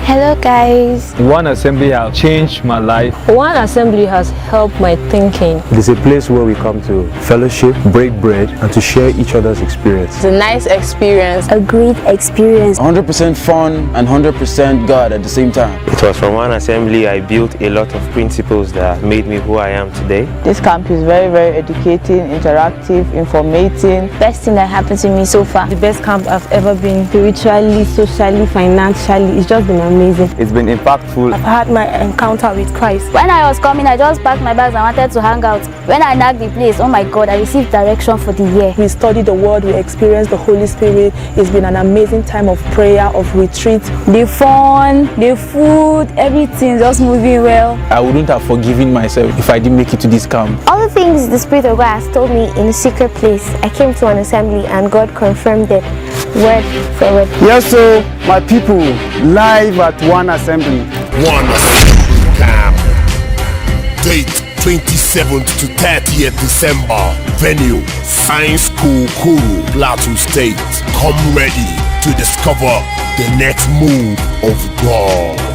Hello guys. One Assembly has changed my life. One Assembly has helped my thinking. It is a place where we come to fellowship, break bread, and to share each other's experience. It's a nice experience. A great experience. 100% fun and 100% God at the same time. It was from One Assembly I built a lot of principles that made me who I am today. This camp is very, very educating, interactive, informative. Best thing that happened to me so far. The best camp I've ever been. Spiritually, socially, financially. It's just been amazing. It's been impactful. I've had my encounter with Christ. When I was coming, I just packed my bags and wanted to hang out. When I nagged the place, oh my God, I received direction for the year. We studied the word, we experienced the Holy Spirit. It's been an amazing time of prayer, of retreat. The fun, the food, everything just moving well. I wouldn't have forgiven myself if I didn't make it to this camp. All the things the Spirit of God has told me in a secret place, I came to an assembly and God confirmed it word for word. Yes, so my people, live at One Assembly. One Assembly Camp. Date 27th to 30th December. Venue Science School, Kuru, Plateau State. Come ready to discover the next move of God.